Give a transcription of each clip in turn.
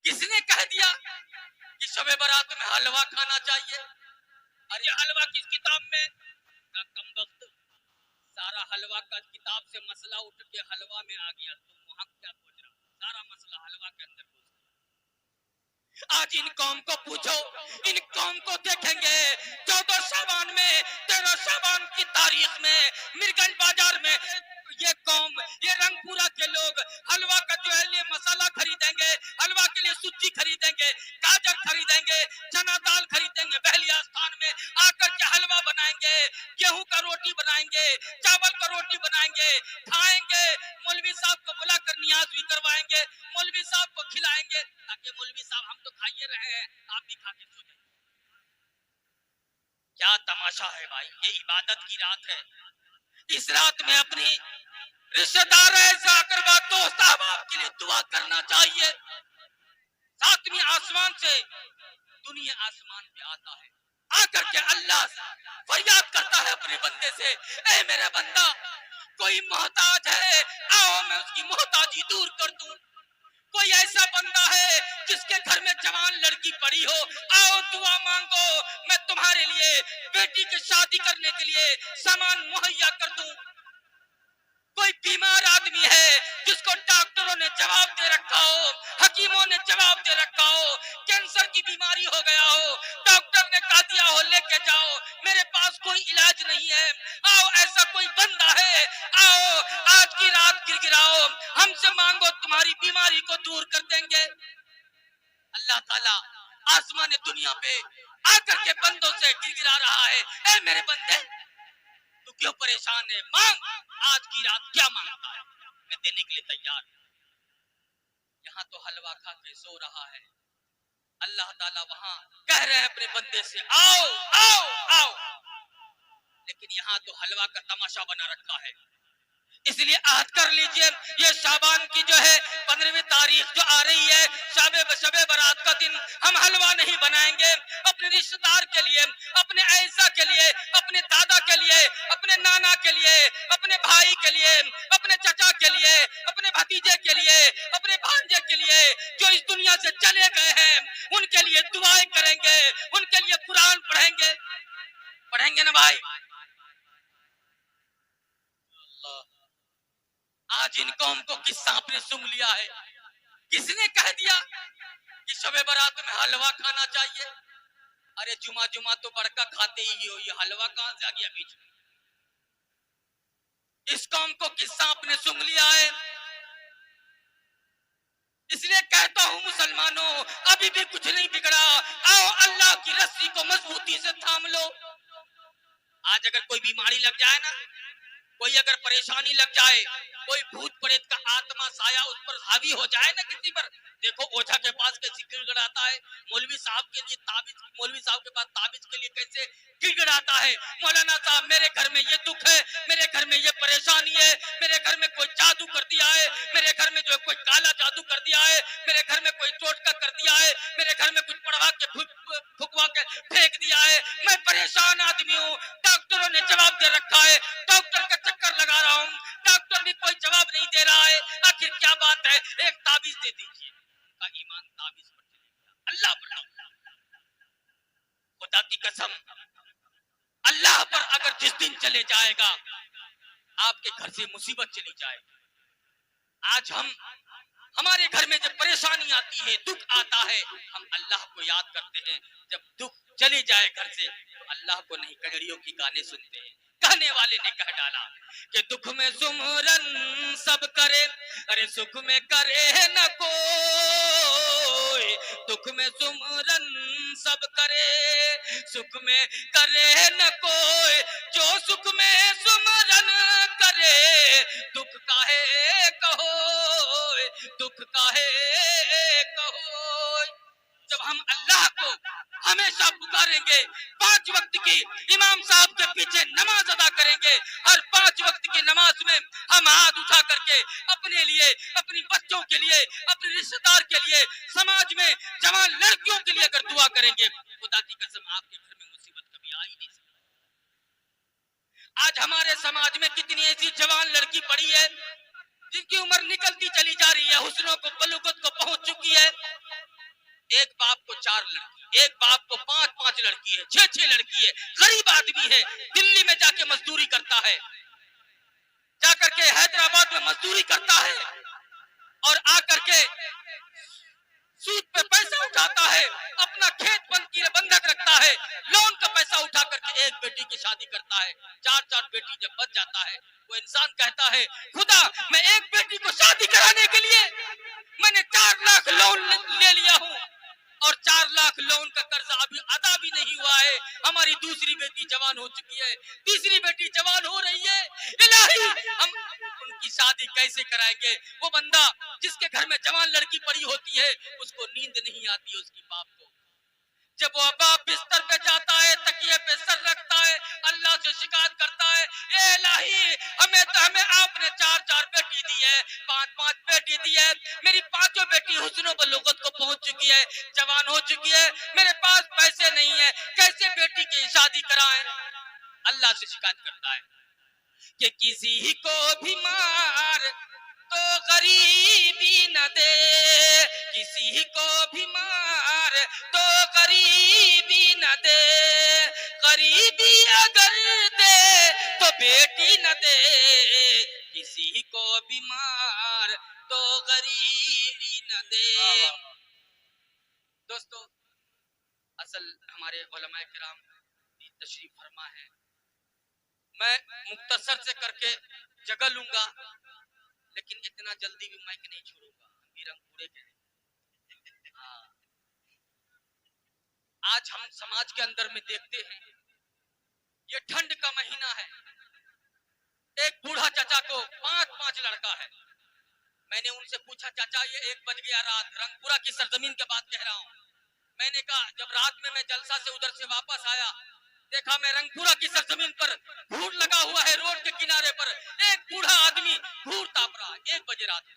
کس نے کہہ دیا کہ شب برات میں حلوہ کھانا چاہیے؟ ارے حلوہ کس کتاب میں؟ کم وقت سارا حلوہ کا کتاب سے مسئلہ اٹھ کے حلوہ میں آ گیا، تم وہاں کیا پوچھ رہا؟ سارا مسئلہ حلوہ کے اندر گھس گیا۔ آج ان قوم کو پوچھو، ان قوم کو دیکھیں گے 14 شعبان میں 13 شعبان کی تاریخ میں مرگنج بازار میں یہ قوم، یہ رنگ پورا کے لوگ حلوہ کا جو ہے یہ مسالہ خریدیں گے، حلوہ کے لیے سوجی خریدیں گے، گاجر خریدیں گے، چنا دال خریدیں گے، بہلیہ استھان میں آ کر کے حلوہ بنائیں گے، گیہوں کا روٹی بنائیں گے، چاول کا روٹی بنائیں گے، کھائیں گے، مولوی صاحب کو بلا کر نیاز بھی کروائیں گے، مولوی صاحب کو کھلائیں گے تاکہ مولوی صاحب ہم تو کھائیے رہے ہیں آپ بھی کھا کے سو جائیں۔ کیا تماشا ہے بھائی، یہ عبادت کی رات ہے۔ اس رات میں اپنی رشتہ دار ایسا اقربا دوست احباب کے لیے دعا کرنا چاہیے۔ ساتویں آسمان سے دنیا آسمان پہ آتا ہے، آ کر کے اللہ فریاد کرتا ہے اپنے بندے سے، اے میرے بندہ کوئی محتاج ہے، آؤ میں اس کی محتاجی دور کر دوں۔ کوئی ایسا بندہ ہے جس کے گھر میں جوان لڑکی پڑی ہو، آؤ دعا مانگو، میں تمہارے لیے بیٹی کی شادی کرنے کے لیے سامان مہیا کر دوں۔ کوئی بیمار آدمی ہے جس کو ڈاکٹروں نے جواب دے رکھا ہو، حکیموں نے جواب دے رکھا ہو، کینسر کی بیماری ہو گیا ہو، ڈاکٹر نے کہا دیا ہو لے کے جاؤ، میرے پاس کوئی علاج نہیں ہے، آؤ ایسا کوئی بندہ ہے، آؤ آج کی رات گر گراؤ، ہم سے مانگو تمہاری بیماری کو دور کر دیں گے۔ اللہ تعالیٰ آسمان دنیا پہ آ کر کے بندوں سے گر گرا رہا ہے، اے میرے بندے تو کیوں پریشان ہے، مانگ، آج کی رات کیا مانگتا ہے میں دینے کے لیے تیار ہوں۔ یہاں تو حلوہ کھا کے سو رہا ہے، اللہ تعالیٰ وہاں کہہ رہے ہیں اپنے بندے سے آؤ آؤ آؤ، لیکن یہاں تو حلوہ کا تماشا بنا رکھا ہے۔ اس لیے عہد کر لیجئے، یہ شعبان کی جو ہے 15ویں تاریخ جو آ رہی ہے، شب برات کا دن ہم حلوہ نہیں بنائیں گے، اپنے رشتہ دار کے لیے، اپنے عیسیٰ کے لیے، اپنے دادا کے لیے، اپنے نانا کے لیے، اپنے بھائی کے لیے، اپنے چچا کے لیے، اپنے بھتیجے کے لیے، اپنے بھانجے کے لیے جو اس دنیا سے چلے گئے ہیں ان کے لیے دعائیں کریں گے، ان کے لیے قرآن پڑھیں گے نا بھائی۔ آج ان قوم کو کس سانپ نے سونگھ لیا ہے؟ کس نے کہہ دیا کہ شب برات میں حلوہ کھانا چاہیے؟ ارے جمعہ تو بڑکا کھاتے ہی ہو، یہ حلوہ کہاں سے آ گیا بیچ میں؟ اس قوم کو کس سانپ نے سونگھ لیا ہے؟ اس لیے کہتا ہوں مسلمانوں، ابھی بھی کچھ نہیں بگڑا، آؤ اللہ کی رسی کو مضبوطی سے تھام لو۔ آج اگر کوئی بیماری لگ جائے نا، کوئی اگر پریشانی لگ جائے، کوئی بھوت پریت کا آتما سایہ اس پر حاوی ہو جائے نا کسی پر، دیکھو اوجھا کے پاس کیسے گڑ گڑاتا ہے، مولوی صاحب کے لیے تعویذ، مولوی صاحب کے پاس تعویذ کے لیے کیسے گڑ گڑاتا ہے، مولانا صاحب میرے گھر میں یہ دکھ ہے، میرے گھر میں یہ پریشانی ہے، میرے گھر میں کوئی جادو کر دیا ہے، میرے گھر میں جو کوئی کالا جادو کر دیا ہے، میرے گھر میں کوئی ٹوٹکا کر دیا ہے، میرے گھر میں کچھ پڑھوا کے پھکوا کے پھینک دیا ہے، میں پریشان آدمی ہوں، ڈاکٹروں نے جواب دے رکھا ہے، ڈاکٹر کا چکر لگا رہا ہوں، ڈاکٹر بھی کوئی جواب نہیں دے رہا ہے، آخر کیا بات ہے، ایک تعویذ دے دیجیے۔ کا ایمان تعویذ پر چلے گیا، اللہ بلا، خدا کی قسم اللہ پر اگر جس دن چلے جائے گا آپ کے گھر سے مصیبت چلی جائے گی۔ آج ہمارے گھر میں جب پریشانی آتی ہے، دکھ آتا ہے، ہم اللہ کو یاد کرتے ہیں، جب دکھ چلے جائے گھر سے تو اللہ کو نہیں، کجڑیوں کی گانے سنتے ہیں۔ کہنے والے نے کہہ ڈالا کہ دکھ میں سمرن سب کرے، ارے سکھ میں کرے نہ کوئی، دکھ میں سمرن سب کرے، سکھ میں کرے نہ کوئی، جو سکھ میں سمرن کرے، دکھ کاہے کہو، دکھ کاہے کہو۔ جب ہم اللہ کو ہمیشہ پکاریں گے، 5 وقت کی امام صاحب کے پیچھے نماز ادا کریں گے، ہر 5 وقت کی نماز میں ہم ہاتھ اٹھا کر کے اپنے لیے، اپنی بچوں کے لیے، اپنے رشتہ دار کے لیے، سماج میں جوان لڑکیوں کے لیے اگر دعا کریں گے، خدا کی قسم آپ کے گھر میں مصیبت کبھی آ ہی نہیں سکتی۔ آج ہمارے سماج میں کتنی ایسی جوان لڑکی پڑی ہے جن کی عمر نکلتی چلی جا رہی ہے، حسنوں کو بلوغت کو پہنچ چکی ہے، ایک باپ کو 4 لڑکی، ایک باپ کو 5 لڑکی ہے، 6 لڑکی ہے، غریب آدمی ہے، دلی میں جا کے مزدوری کرتا ہے، جا کر کے حیدرآباد میں مزدوری کرتا ہے اور آ کر کے سود پہ پیسہ اٹھاتا ہے، اپنا کھیت بندھک رکھتا ہے، لون کا پیسہ اٹھا کر کے ایک بیٹی کی شادی کرتا ہے، 4 بیٹی جب بچ جاتا ہے وہ انسان کہتا ہے خدا میں ایک بیٹی کو شادی کرانے کے لیے میں نے 4 لاکھ لون لے لیا ہوں اور 4 لاکھ لون کا قرض ابھی ادا بھی نہیں ہوا ہے، ہماری دوسری بیٹی جوان ہو چکی ہے، تیسری بیٹی جوان ہو رہی ہے، الہی ہم ان کی شادی کیسے کرائیں گے؟ وہ بندہ جس کے گھر میں جوان لڑکی پڑی ہوتی ہے اس کو نیند نہیں آتی اس کی باپ کو، جب وہ باپ بستر پہ جاتا ہے تکیے پہ سر رکھتا ہے اللہ سے شکایت کرتا ہے اے الہی ہمیں آپ نے 4 بیٹی دی ہے، 5 بیٹی دی ہے، میری 5 بیٹی حسن و بلوغت کو پہنچ چکی ہے، جوان ہو چکی ہے، میرے پاس پیسے نہیں ہے، کیسے بیٹی کی شادی کرائیں؟ اللہ سے شکایت کرتا ہے کہ کسی کو بھی مار تو غریبی نہ دے، کسی کو بھی مار تو غریبی نہ دے، غریبی اگر دے تو بیٹی نہ دے، کسی کو بھی مار تو غریبی نہ دے۔ دوستو اصل ہمارے علماء کرام بھی تشریف فرما ہے، میں مختصر سے کر کے جگہ لوں گا لیکن اتنا جلدی بھی مائک نہیں چھوڑوں گا، ہم بھی رنگ پورے کے آج ہم سماج کے اندر میں دیکھتے ہیں یہ ٹھنڈ کا مہینہ ہے، ایک بوڑھا چچا کو 5 لڑکا ہے، میں نے ان سے پوچھا چچا یہ 1 بج گیا رات، رنگ پورا کی سرزمین کے بات کہہ رہا ہوں، میں نے کہا جب رات میں جلسہ سے ادھر سے واپس آیا دیکھا میں رنگ پورا کی سرزمین پر بھوڑ لگا ہوا ہے، روڈ کے کنارے پر ایک بوڑھا آدمی بھوڑ تاپ رہا ہے، 1 بجے رات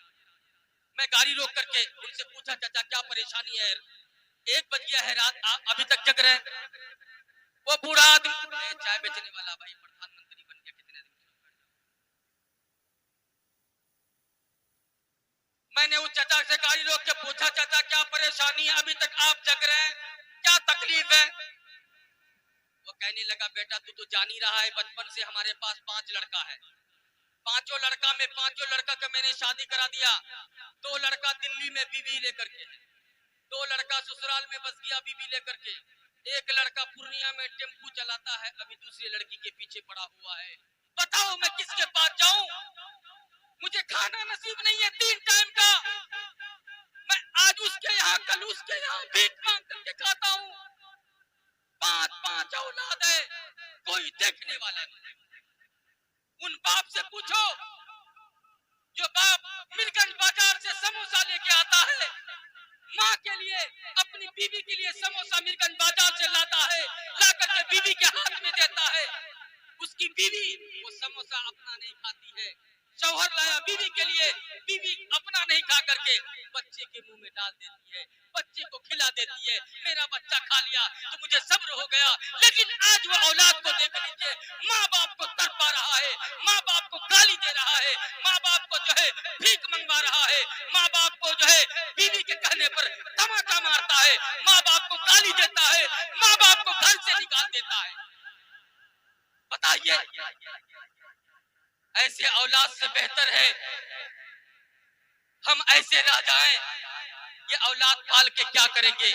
میں گاڑی روک کر کے ان سے پوچھا چچا کیا پریشانی ہے؟ 1 بج گیا ہے رات آپ ابھی تک جگ رہے ہیں؟ وہ بوڑھا آدمی چائے بیچنے والا بھائی پردھان منتری بن گیا کتنے دن میں نے اس چچا سے گاڑی روک کے پوچھا چچا کیا پریشانی ہے ابھی تک آپ جگ رہے ہیں، کیا تکلیف ہے؟ وہ کہنے لگا بیٹا تو جان ہی رہا ہے بچپن سے ہمارے پاس 5 لڑکا ہے، 5 لڑکا میں 5 لڑکا کا میں نے شادی کرا دیا، 2 لڑکا دلی میں بیوی لے کر کے، 2 لڑکا سسرال میں بس گیا بیوی لے کر کے، 1 لڑکا پورنیہ میں ٹیمپو چلاتا ہے ابھی دوسری لڑکی کے پیچھے پڑا ہوا ہے، بتاؤ میں کس کے پاس جاؤں؟ مجھے کھانا نصیب نہیں ہے 3 ٹائم کا، میں آج اس کے یہاں کل اس کے یہاں بھیک مانگ کر کے کھاتا ہوں، 5 اولاد ہے کوئی دیکھنے والا نہیں۔ ان باپ سے پوچھو جو باپ ملگنج بازار سے سموسہ لے کے آتا ہے، ماں کے لیے اپنی بیوی کے لیے سموسہ ملگنج بازار سے لاتا ہے، لا کر کے بیوی کے ہاتھ میں دیتا ہے، اس کی بیوی وہ سموسہ اپنا نہیں کھاتی ہے، شوہر لایا بیوی کے لیے، بیوی اپنا نہیں کھا کر کے بچے کے منہ میں ڈال دیتی ہے، بچے کو کھلا دیتی ہے، میرا بچہ کھا لیا تو مجھے صبر ہو گیا، لیکن آج وہ اولاد کو دیکھ لیجیے ماں باپ کو تڑپا رہا ہے، ماں باپ کو گالی دے رہا ہے، ماں باپ کو جو ہے بھیک منگوا رہا ہے، ماں باپ کو جو ہے بیوی کے کہنے پر تماچا مارتا ہے، ماں باپ کو گالی دیتا ہے، ماں باپ کو گھر سے نکال دیتا ہے۔ بتائیے ایسے اولاد سے بہتر ہے ہم ایسے رہ جائیں، یہ اولاد پال کے کیا کریں گے؟